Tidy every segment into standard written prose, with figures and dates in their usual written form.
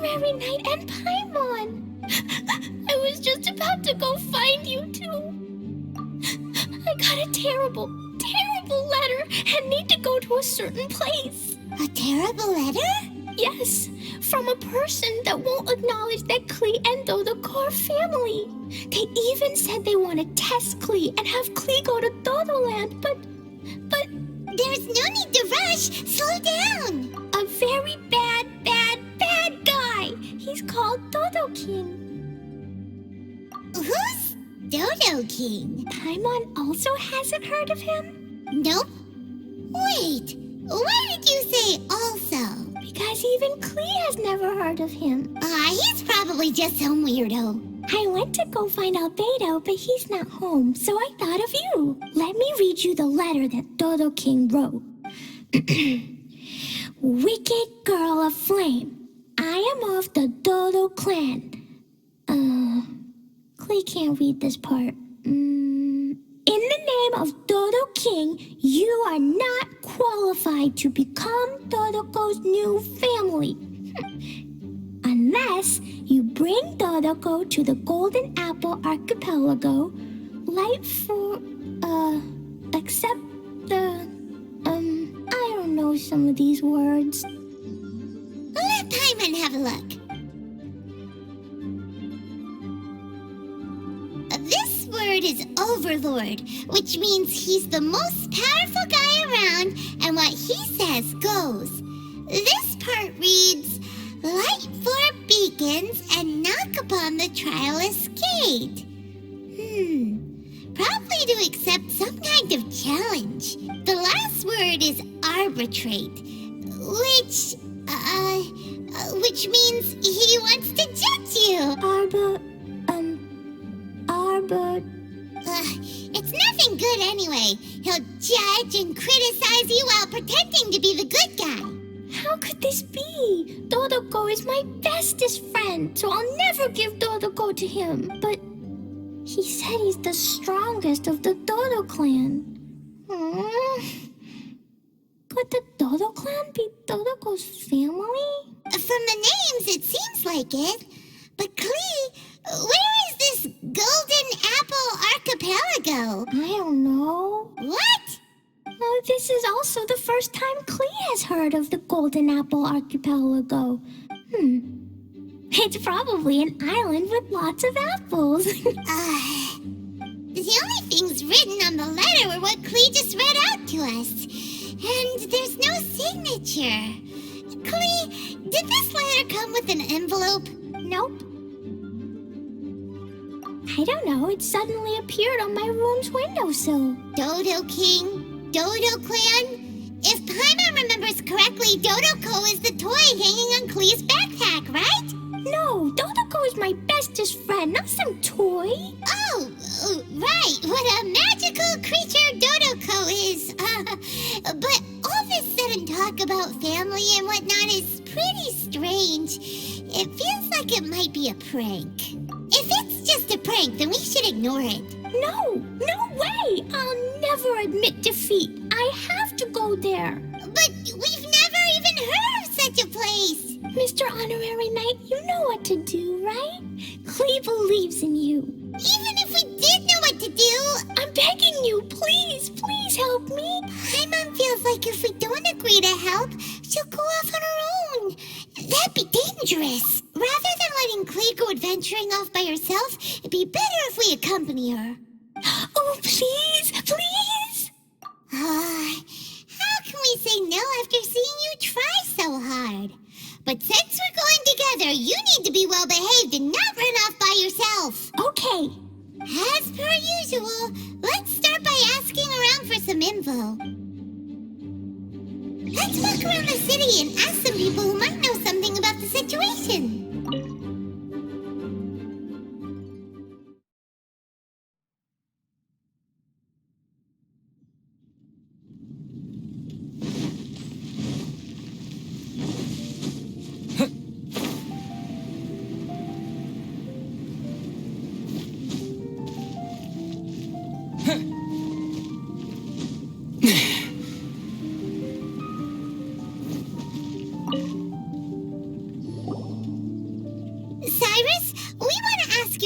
Honorary Knight and Paimon! I was just about to go find you too. I got a terrible letter and need to go to a certain place. A terrible letter? Yes, from a person that won't acknowledge that Klee and Dodoco are family. They even said they want to test Klee and have Klee go to Dodoland, but... There's no need to rush. Slow down. A very bad guy. He's called Dodo King. Who's Dodo King? Paimon also hasn't heard of him? Nope. Wait, why did you say also? Because even Klee has never heard of him. He's probably just some weirdo. I went to go find Albedo, but he's not home, so I thought of you. Let me read you the letter that Dodo King wrote. Wicked girl of flame, I am of the Dodo clan. Klee can't read this part. In the name of Dodo King, you are not qualified to become Dodoco's new family. Unless you bring Dodoco to the Golden Apple Archipelago, except the, I don't know some of these words. Let Paimon have a look. This word is Overlord, which means he's the most powerful guy around, and what he says goes. This part reads, light 4 beacons and knock upon the trialist gate. Probably to accept some kind of challenge. The last word is arbitrate, which means he wants to judge you. It's nothing good anyway. He'll judge and criticize you while pretending to be the good guy. How could this be? Dodoco is my bestest friend, so I'll never give Dodoco to him. But he said he's the strongest of the Dodo clan. Could the Dodo clan be Dodoco's family? From the names, it seems like it. But Klee, where is this Golden Apple Archipelago? I don't know. What? Oh, this is also the first time Klee has heard of the Golden Apple Archipelago. It's probably an island with lots of apples. The only things written on the letter were what Klee just read out to us. And there's no signature. Klee, did this letter come with an envelope? Nope. I don't know, it suddenly appeared on my room's windowsill. Dodo King, Dodo Clan. If Paimon remembers correctly, Dodoco is the toy hanging on Klee's backpack, right? No, Dodoco is my bestest friend, not some toy. Oh, right. What a magical creature Dodoco is. But all this sudden talk about family and whatnot is pretty strange. It feels like it might be a prank. If it's just a prank, then we should ignore it. No way! I'll never admit defeat. I have to go there. But we've never even heard of such a place. Mr. Honorary Knight, you know what to do, right? Klee believes in you. Even if we did know what to do, I'm begging you, please help me. Paimon feels like if we don't agree to help, she'll go off on her own. That'd be dangerous. Rather than letting Klee go adventuring off by herself, it'd be better if we accompany her. Oh, please! How can we say no after seeing you try so hard? But since we're going together, you need to be well behaved and not run off by yourself. Okay. As per usual, let's start by asking around for some info. Let's walk around the city and ask some people who might know something about the situation.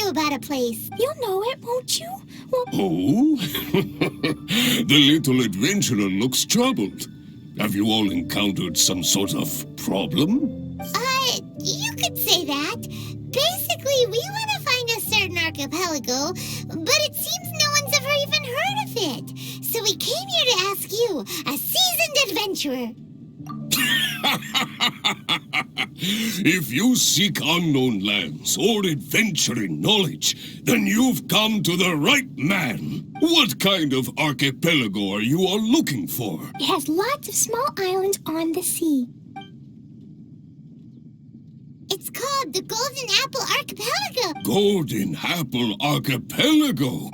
you about a place. You'll know it, won't you? Well, Oh? The little adventurer looks troubled. Have you all encountered some sort of problem? You could say that. Basically, we want to find a certain archipelago, but it seems no one's ever even heard of it. So we came here to ask you, a seasoned adventurer. If you seek unknown lands or adventuring knowledge, then you've come to the right man. What kind of archipelago are you all looking for? it has lots of small islands on the sea. It's called the Golden Apple Archipelago. Golden Apple Archipelago?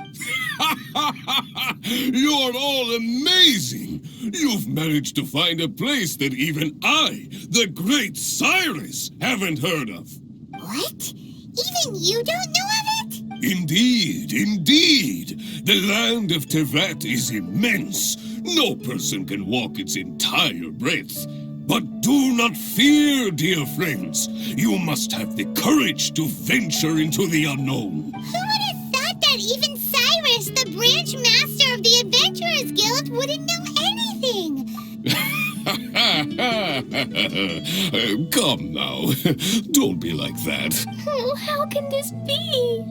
You're all amazing! You've managed to find a place that even I, the great Cyrus, haven't heard of. What? Even you don't know of it? Indeed, indeed. The land of Tevat is immense. No person can walk its entire breadth. But do not fear, dear friends. You must have the courage to venture into the unknown. Who would have thought that even Cyrus, the branch master of the Adventurers Guild, wouldn't know anything? Come now. Don't be like that. Oh, how can this be?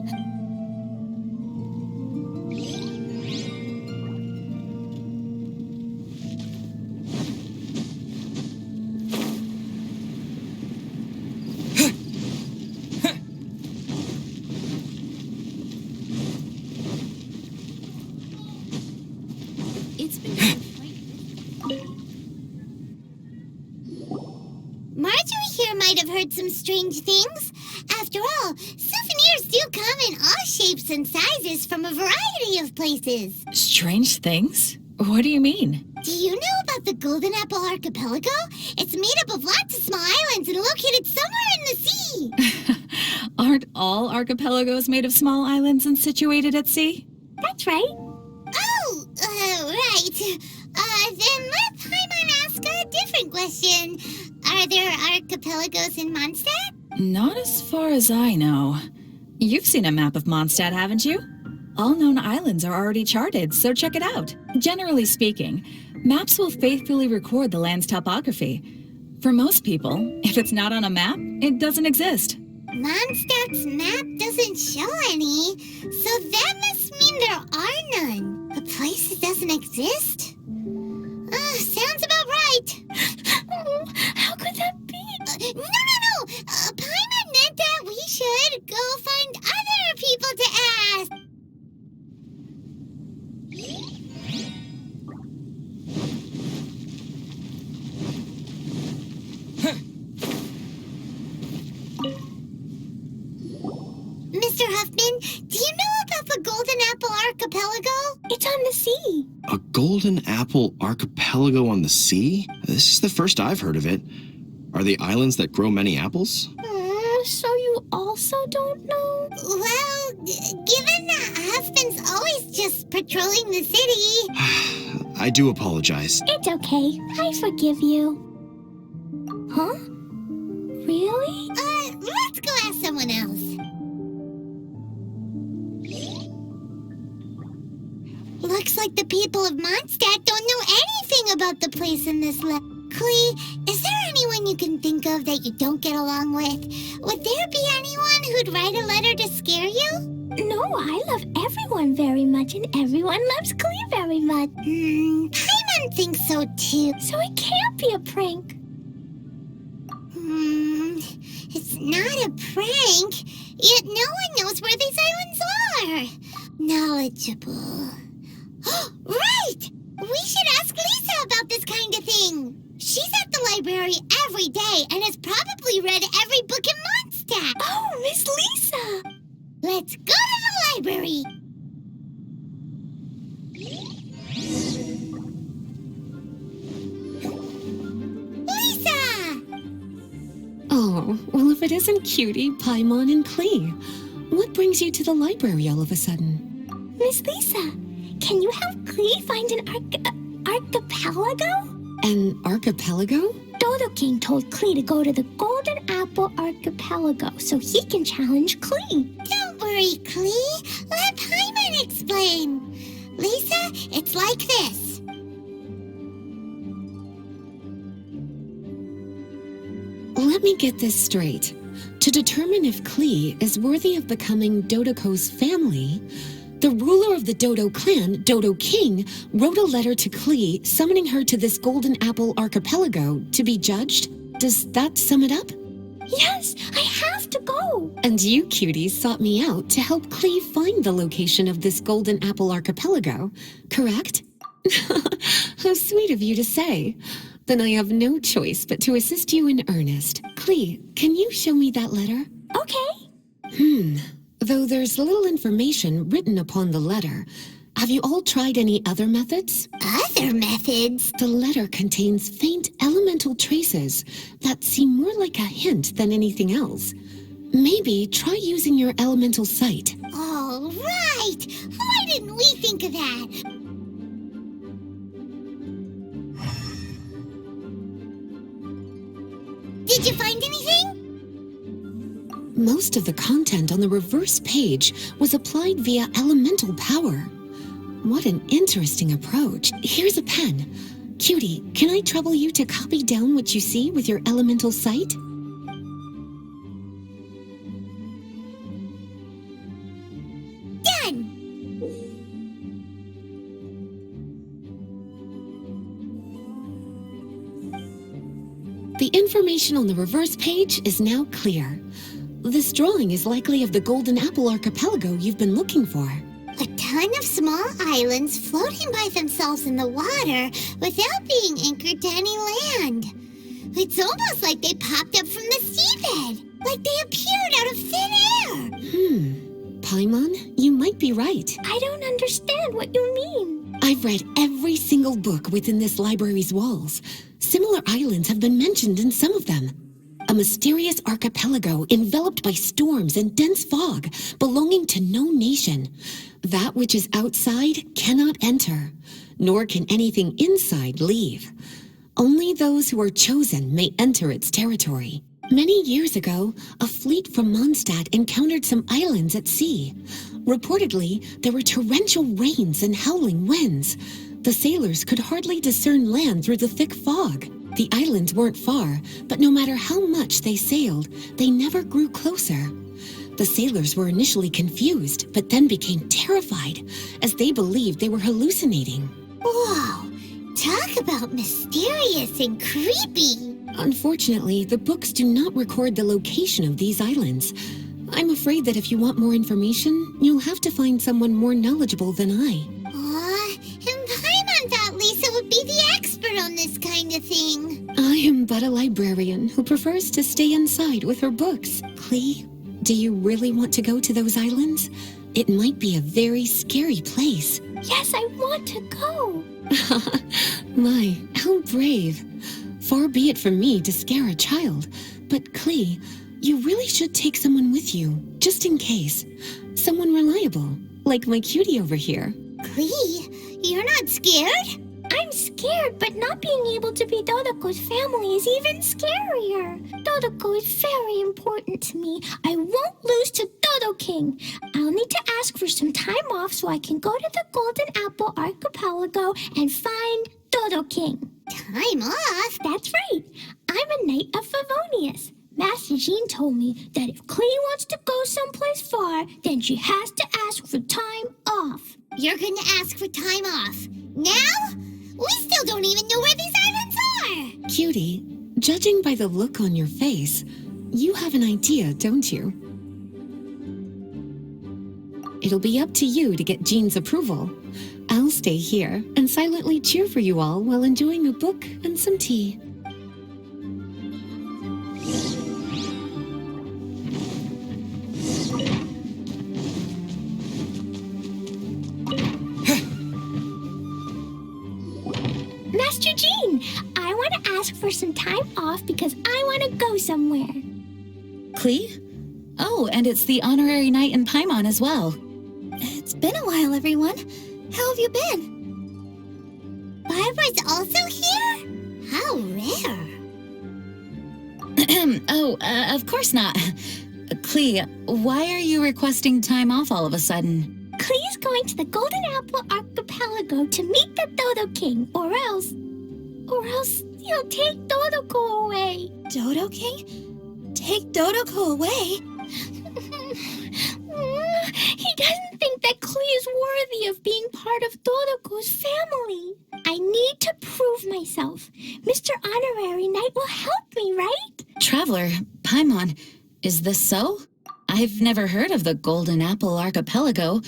Marjorie here might have heard some strange things. After all, souvenirs do come in all shapes and sizes from a variety of places. Strange things? What do you mean? Do you know about the Golden Apple Archipelago? It's made up of lots of small islands and located somewhere in the sea. Aren't all archipelagos made of small islands and situated at sea? That's right. Oh, right. Then let Paimon ask a different question. Are there archipelagos in Mondstadt? Not as far as I know. You've seen a map of Mondstadt, haven't you? All known islands are already charted, so check it out. Generally speaking, maps will faithfully record the land's topography. For most people, if it's not on a map, it doesn't exist. Mondstadt's map doesn't show any, so that must mean there are none. A place that doesn't exist? Sounds about right. Oh, how could that be? No. Paimon meant that we should go find other people to ask. Mr. Huffman, do you know about the Golden Apple Archipelago? It's on the sea. A Golden Apple Archipelago on the sea? This is the first I've heard of it. Are they islands that grow many apples? So you also don't know? Well, given that Huffman's always just patrolling the city... I do apologize. It's okay. I forgive you. Huh? Really? Let's go ask someone else. Looks like the people of Mondstadt don't know anything about the place in this letter. Klee, is there anyone you can think of that you don't get along with? Would there be anyone who'd write a letter to scare you? No, I love everyone very much, and everyone loves Klee very much. Paimon thinks so too. So it can't be a prank. It's not a prank, yet no one knows where these islands are. Knowledgeable. Right! We should ask Lisa about this kind of thing. She's at the library every day and has probably read every book in Mondstadt. Oh, Miss Lisa! Let's go to the library. Lisa! Oh, well, if it isn't Cutie, Paimon, and Klee. What brings you to the library all of a sudden? Miss Lisa, can you help Klee find an archipelago? An archipelago? Dodo King told Klee to go to the Golden Apple Archipelago so he can challenge Klee. Don't worry, worry, Klee. Let Paimon explain. Lisa, it's like this. Let me get this straight. To determine if Klee is worthy of becoming Dodoko's family, the ruler of the Dodo clan, Dodo King, wrote a letter to Klee summoning her to this Golden Apple archipelago to be judged. Does that sum it up? Yes, I have to go. And you cuties sought me out to help Klee find the location of this Golden Apple archipelago, correct? How sweet of you to say. Then I have no choice but to assist you in earnest. Klee, can you show me that letter? Okay. Though there's little information written upon the letter, have you all tried any other methods? Other methods? The letter contains faint elemental traces that seem more like a hint than anything else. Maybe try using your elemental sight. Oh, right! Why didn't we think of that? Did you find anything? Most of the content on the reverse page was applied via elemental power. What an interesting approach. Here's a pen. Cutie, can I trouble you to copy down what you see with your elemental sight? Done! The information on the reverse page is now clear. This drawing is likely of the Golden Apple archipelago you've been looking for. A ton of small islands floating by themselves in the water without being anchored to any land. It's almost like they popped up from the seabed, like they appeared out of thin air. Paimon, you might be right. I don't understand what you mean. I've read every single book within this library's walls. Similar islands have been mentioned in some of them. A mysterious archipelago enveloped by storms and dense fog, belonging to no nation. That which is outside cannot enter, nor can anything inside leave. Only those who are chosen may enter its territory. Many years ago, a fleet from Mondstadt encountered some islands at sea. Reportedly, there were torrential rains and howling winds. The sailors could hardly discern land through the thick fog. The islands weren't far, but no matter how much they sailed, they never grew closer. The sailors were initially confused, but then became terrified, as they believed they were hallucinating. Whoa! Talk about mysterious and creepy! Unfortunately, the books do not record the location of these islands. I'm afraid that if you want more information, you'll have to find someone more knowledgeable than I. And Paimon thought Lisa would be the expert on this kind of thing. I am but a librarian who prefers to stay inside with her books. Klee, do you really want to go to those islands? It might be a very scary place. Yes, I want to go. My, how brave. Far be it from me to scare a child, but Klee, you really should take someone with you, just in case. Someone reliable, like my cutie over here. Klee, you're not scared? I'm scared, but not being able to be Dodoko's family is even scarier. Dodoko is very important to me. I won't lose to Dodo King. I'll need to ask for some time off so I can go to the Golden Apple Archipelago and find Dodo King. Time off? That's right. I'm a Knight of Favonius. Master Jean told me that if Klee wants to go someplace far, then she has to ask for time off. You're going to ask for time off. Now? We still don't even know where these islands are! Cutie, judging by the look on your face, you have an idea, don't you? It'll be up to you to get Jean's approval. I'll stay here and silently cheer for you all while enjoying a book and some tea. Master Jean, I want to ask for some time off because I want to go somewhere. Klee? Oh, and it's the honorary knight in Paimon as well. It's been a while, everyone. How have you been? Barbara's also here? How rare. Of course not. Klee, why are you requesting time off all of a sudden? Klee's going to the Golden Apple Archipelago to meet the Dodo King, or else he'll take Dodoko away. Dodo King? Take Dodoko away? He doesn't think that Klee is worthy of being part of Dodoko's family. I need to prove myself. Mr. Honorary Knight will help me, right? Traveler, Paimon, is this so? I've never heard of the Golden Apple Archipelago.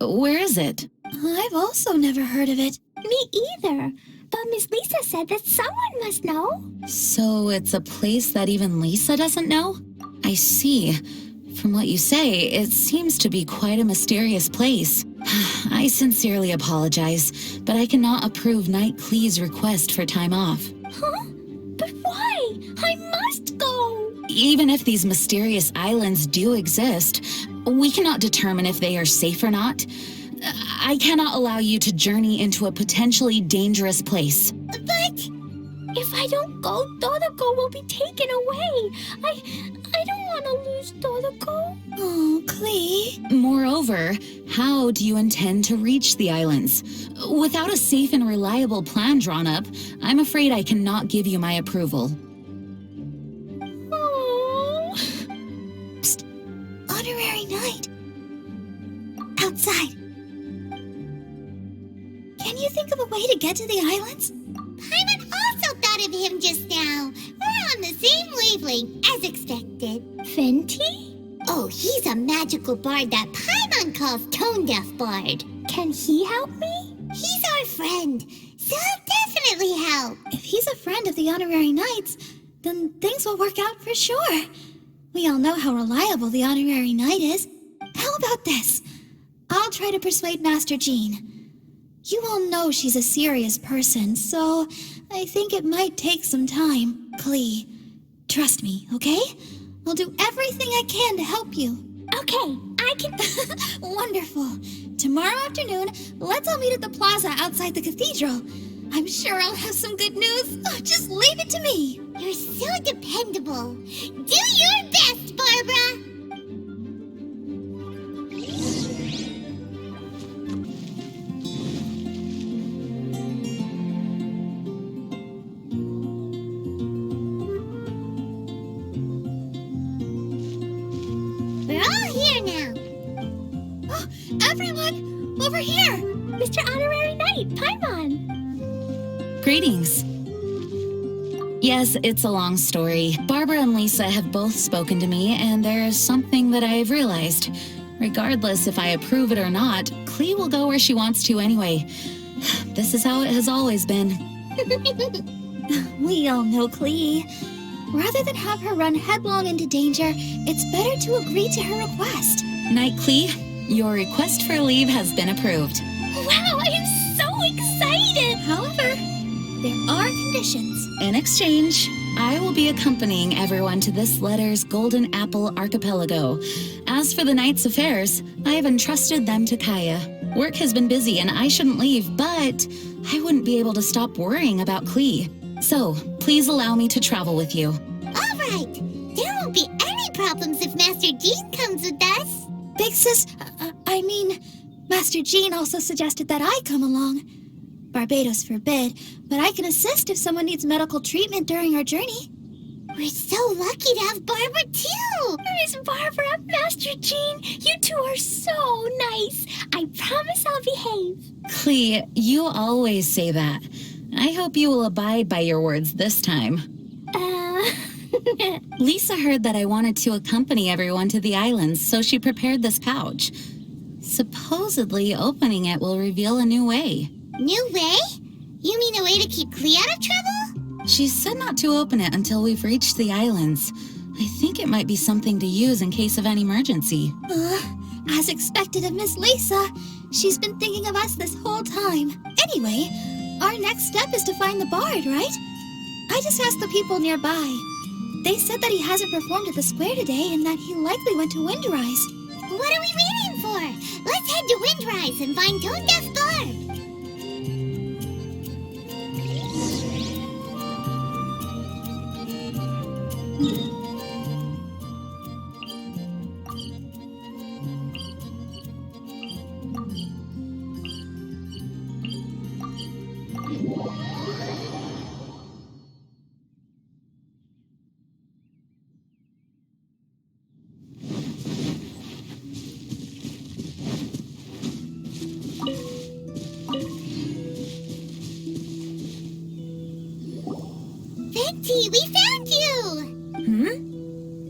Where is it? I've also never heard of it. Me either. But Miss Lisa said that someone must know. So it's a place that even Lisa doesn't know? I see. From what you say, it seems to be quite a mysterious place. I sincerely apologize, but I cannot approve Knight Klee's request for time off. Huh? But why? I must go. Even if these mysterious islands do exist, we cannot determine if they are safe or not. I cannot allow you to journey into a potentially dangerous place. But if I don't go, Dodoko will be taken away. I don't want to lose Dodoko. Oh, Klee. Moreover, how do you intend to reach the islands? Without a safe and reliable plan drawn up, I'm afraid I cannot give you my approval. Oh. Psst. Honorary Knight. Outside. Can you think of a way to get to the islands? Paimon also thought of him just now. We're on the same wavelength, as expected. Venti? Oh, he's a magical bard that Paimon calls Tone Deaf Bard. Can he help me? He's our friend, so he'll definitely help. If he's a friend of the Honorary Knights, then things will work out for sure. We all know how reliable the Honorary Knight is. How about this? I'll try to persuade Master Jean. You all know she's a serious person, so I think it might take some time. Klee, trust me, okay? I'll do everything I can to help you. Okay, I can... Wonderful. Tomorrow afternoon, let's all meet at the plaza outside the cathedral. I'm sure I'll have some good news. Oh, just leave it to me. You're so dependable. Do your best, Barbara. We're all here now. Oh, everyone, over here. Mr. Honorary Knight, Paimon. Greetings. Yes, it's a long story. Barbara and Lisa have both spoken to me, and there's something that I've realized. Regardless if I approve it or not, Klee will go where she wants to anyway. This is how it has always been. We all know Klee. Rather than have her run headlong into danger, it's better to agree to her request. Knight Klee, your request for leave has been approved. Wow, I am so excited. However, there are conditions. In exchange, I will be accompanying everyone to this letter's Golden Apple Archipelago. As for the Knights' affairs, I have entrusted them to Kaya. Work has been busy and I shouldn't leave, but I wouldn't be able to stop worrying about Klee. So, please allow me to travel with you. All right. There won't be any problems if Master Jean comes with us. Big Sis, Master Jean also suggested that I come along. Barbados forbid, but I can assist if someone needs medical treatment during our journey. We're so lucky to have Barbara, too. Miss Barbara, Master Jean, you two are so nice. I promise I'll behave. Klee, you always say that. I hope you will abide by your words this time. Lisa heard that I wanted to accompany everyone to the islands, so she prepared this pouch. Supposedly, opening it will reveal a new way. New way? You mean a way to keep Klee out of trouble? She said not to open it until we've reached the islands. I think it might be something to use in case of an emergency. As expected of Miss Lisa, she's been thinking of us this whole time. Anyway, our next step is to find the bard, right? I just asked the people nearby. They said that he hasn't performed at the square today and that he likely went to Windrise. What are we waiting for? Let's head to Windrise and find Tone Deaf Bard. Venti, we found you!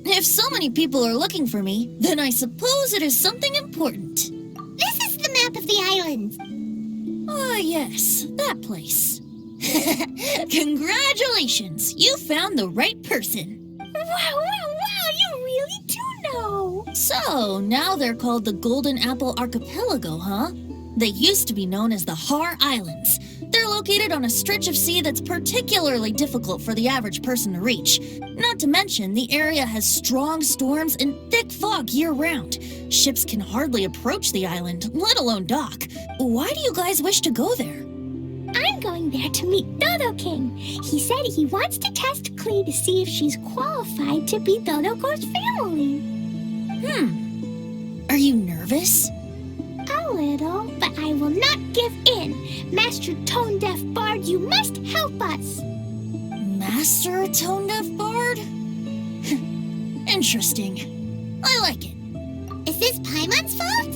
If so many people are looking for me, then I suppose it is something important. This is the map of the island. Ah, yes, that place. Congratulations! You found the right person. Wow, you really do know. So, now they're called the Golden Apple Archipelago, huh? They used to be known as the Har Islands. They're located on a stretch of sea that's particularly difficult for the average person to reach. Not to mention, the area has strong storms and thick fog year-round. Ships can hardly approach the island, let alone dock. Why do you guys wish to go there? I'm going there to meet Dodo King. He said he wants to test Klee to see if she's qualified to be Dodoko's family. Are you nervous? A little, but I will not give in. Master Tone Deaf Bard, you must help us. Master Tone Deaf Bard? Interesting. I like it. Is this Paimon's fault?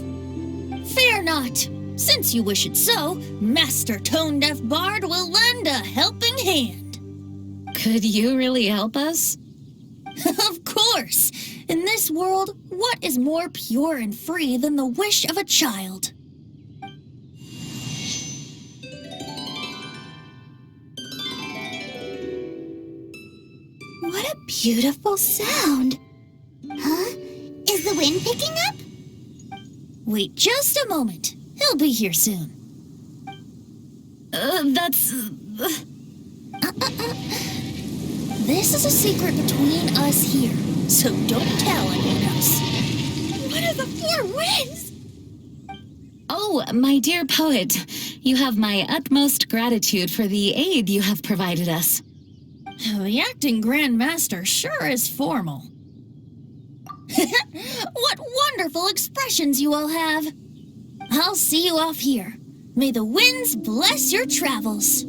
Fear not. Since you wish it so, Master Tone Deaf Bard will lend a helping hand. Could you really help us? Of course. In this world, what is more pure and free than the wish of a child? What a beautiful sound. Huh? Is the wind picking up? Wait just a moment. He'll be here soon. This is a secret between us here, so don't tell anyone else. What are the four winds? Oh, my dear poet, you have my utmost gratitude for the aid you have provided us. The acting Grand Master sure is formal. What wonderful expressions you all have. I'll see you off here. May the winds bless your travels.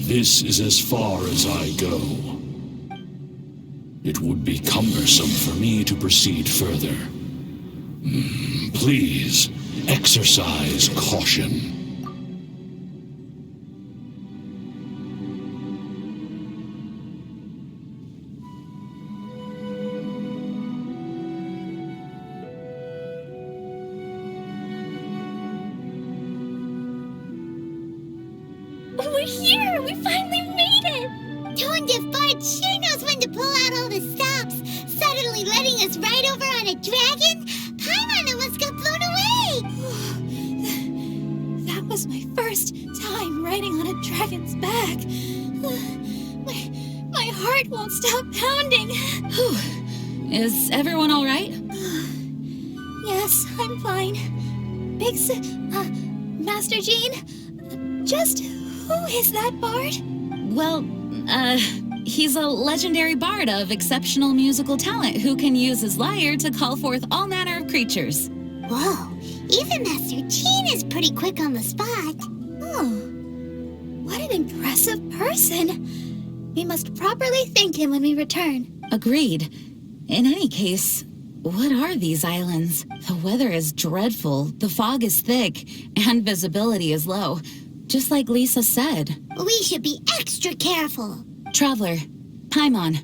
This is as far as I go. It would be cumbersome for me to proceed further. Please, exercise caution. We're here! We finally made it! Tone Deaf Bard sure knows when to pull out all the stops. Suddenly letting us ride over on a dragon? Paimon almost got blown away! That was my first time riding on a dragon's back. My heart won't stop pounding. Is everyone all right? Yes, I'm fine. Master Jean, just who is that bard? Well, he's a legendary bard of exceptional musical talent who can use his lyre to call forth all manner of creatures. Whoa, even Master Jean is pretty quick on the spot. Oh, what an impressive person. We must properly thank him when we return. Agreed. In any case, what are these islands? The weather is dreadful, the fog is thick, and visibility is low. Just like Lisa said. We should be extra careful. Traveler, Paimon,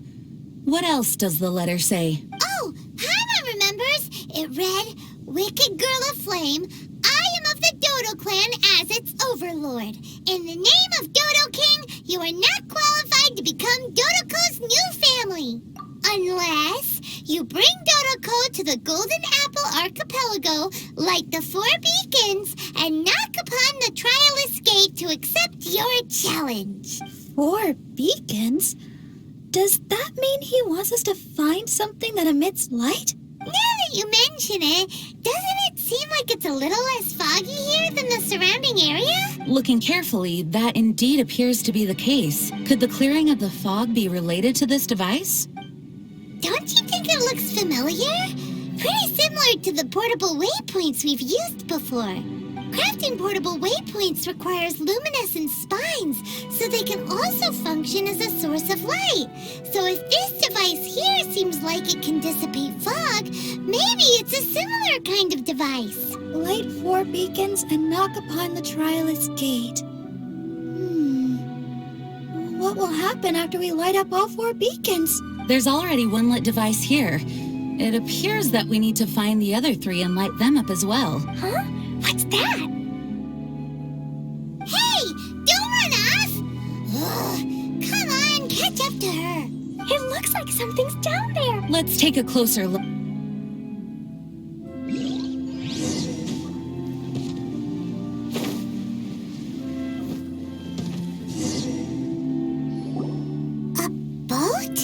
what else does the letter say? Oh, Paimon remembers. It read, Wicked Girl of Flame, I am of the Dodo clan as its overlord. In the name of Dodo King, you are not qualified to become Dodoko's new family. Unless you bring Dodoko to the Golden Apple Archipelago, light the 4 beacons, and knock upon the trialist gate to accept your challenge. 4 beacons? Does that mean he wants us to find something that emits light? Now that you mention it, doesn't it seem like it's a little less foggy here than the surrounding area? Looking carefully, that indeed appears to be the case. Could the clearing of the fog be related to this device? Don't you think it looks familiar? Pretty similar similar to the portable waypoints we've used before. Crafting portable waypoints requires luminescent spines, so they can also function as a source of light. So if this device here seems like it can dissipate fog, maybe it's a similar kind of device. Light 4 beacons and knock upon the Trialist Gate. What will happen after we light up all 4 beacons? There's already one lit device here. It appears that we need to find the other 3 and light them up as well. Huh? What's that? Hey, don't run off! Ugh, come on, catch up to her. It looks like something's down there. Let's take a closer look. A boat?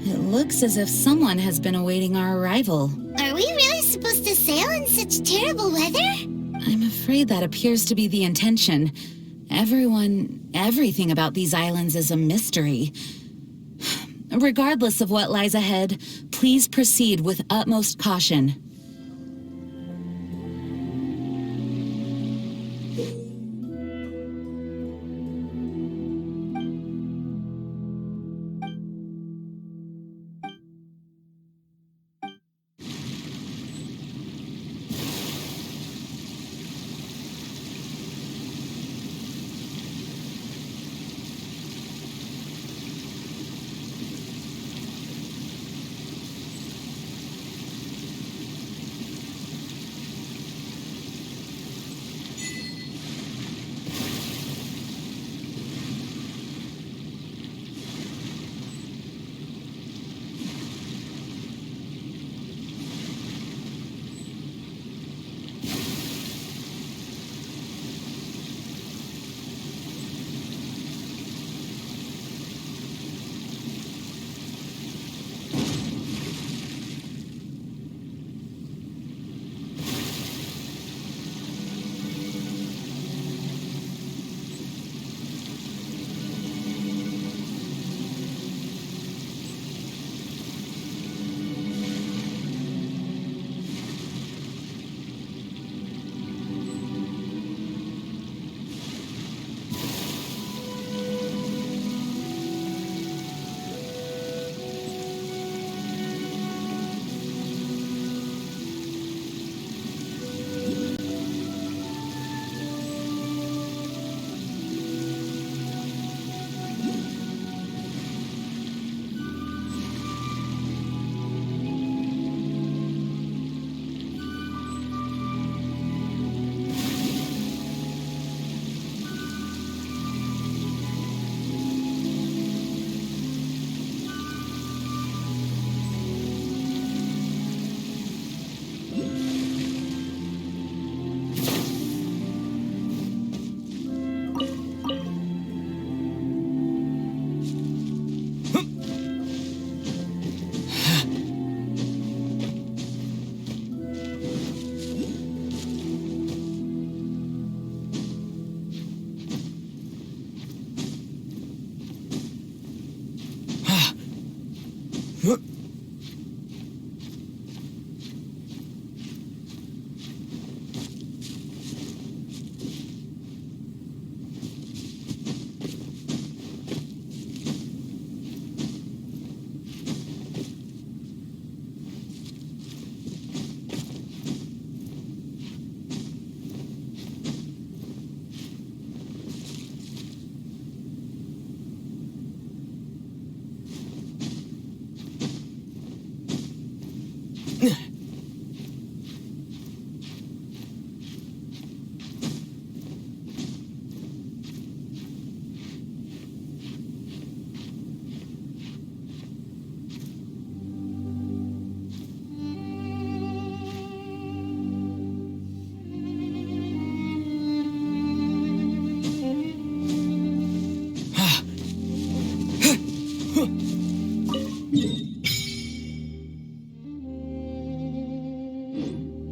It looks as if someone has been awaiting our arrival. Are we really supposed to sail in such terrible weather? I'm afraid that appears to be the intention. Everything about these islands is a mystery. Regardless of what lies ahead, please proceed with utmost caution.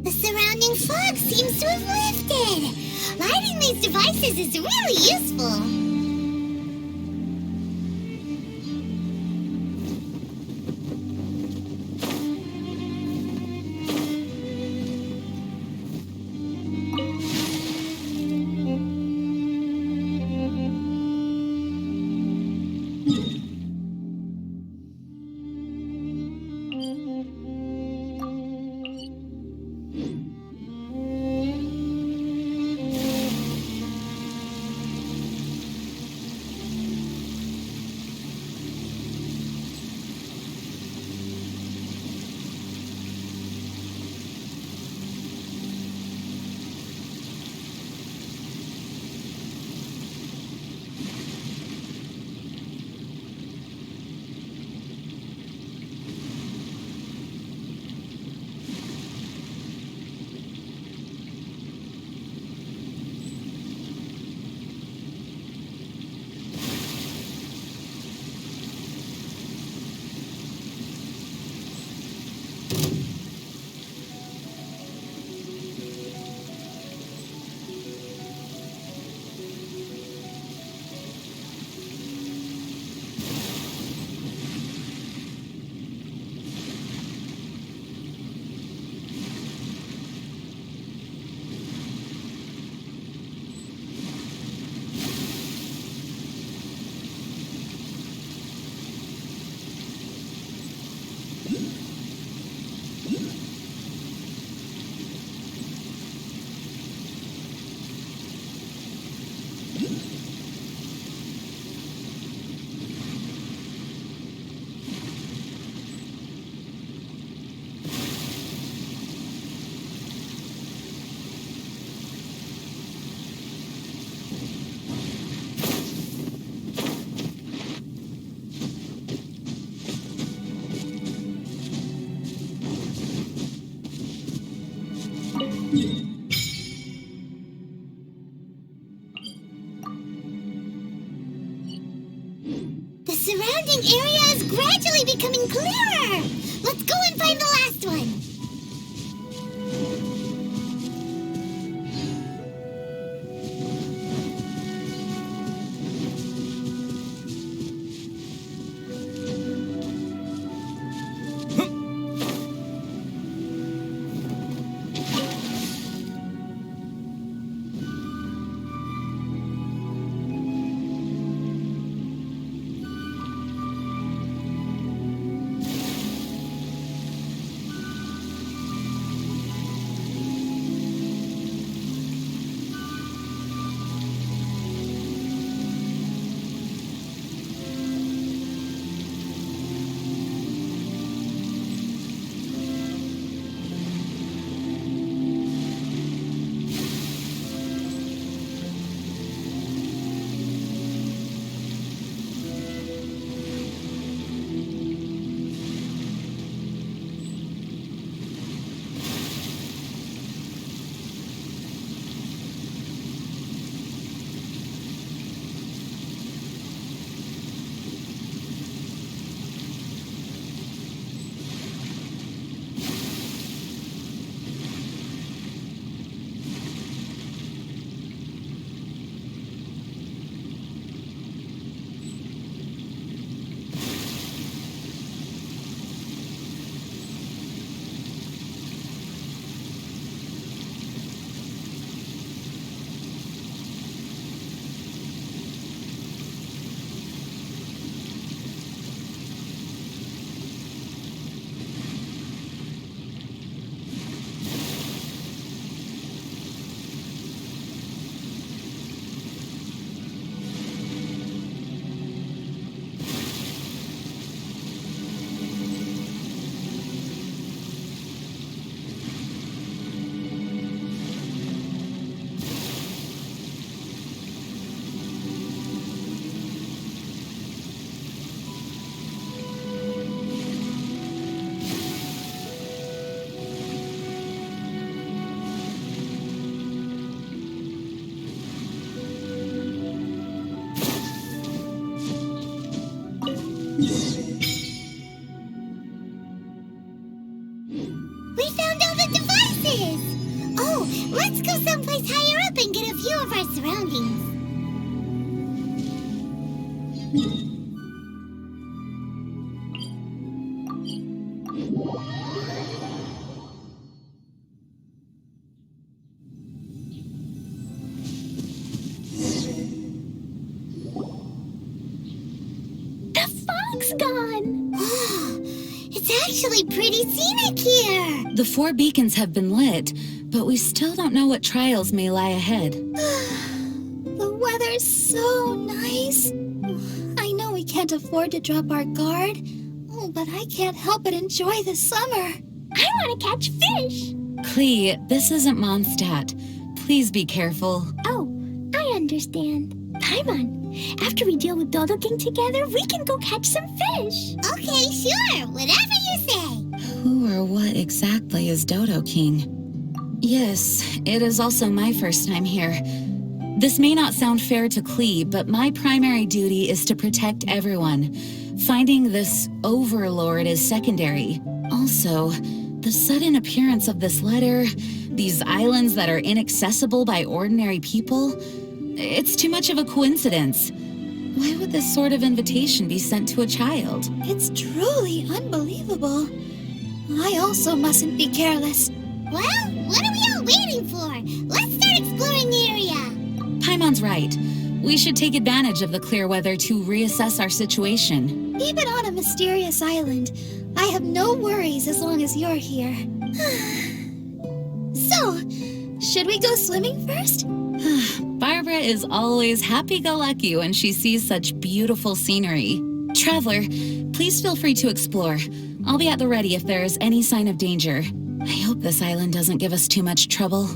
The surrounding fog seems to have lifted. Lighting these devices is really useful. The surrounding area is gradually becoming clearer. Let's go and find the last one. We found all the devices! Oh, let's go someplace higher up and get a view of our surroundings. The fog's gone! It's actually pretty scenic here! The 4 beacons have been lit, but we still don't know what trials may lie ahead. The weather's so nice. I know we can't afford to drop our guard, but I can't help but enjoy the summer. I want to catch fish! Klee, this isn't Mondstadt. Please be careful. Oh, I understand. Paimon, after we deal with Dodo King together, we can go catch some fish. Okay, sure, whatever you say. Who or what exactly is Dodo King? Yes, it is also my first time here. This may not sound fair to Klee, but my primary duty is to protect everyone. Finding this overlord is secondary. Also, the sudden appearance of this letter, these islands that are inaccessible by ordinary people, it's too much of a coincidence. Why would this sort of invitation be sent to a child? It's truly unbelievable. I also mustn't be careless. Well, what are we all waiting for? Let's start exploring the area. Paimon's right. We should take advantage of the clear weather to reassess our situation. Even on a mysterious island, I have no worries as long as you're here. So, should we go swimming first? Barbara is always happy-go-lucky when she sees such beautiful scenery. Traveler, please feel free to explore. I'll be at the ready if there is any sign of danger. I hope this island doesn't give us too much trouble.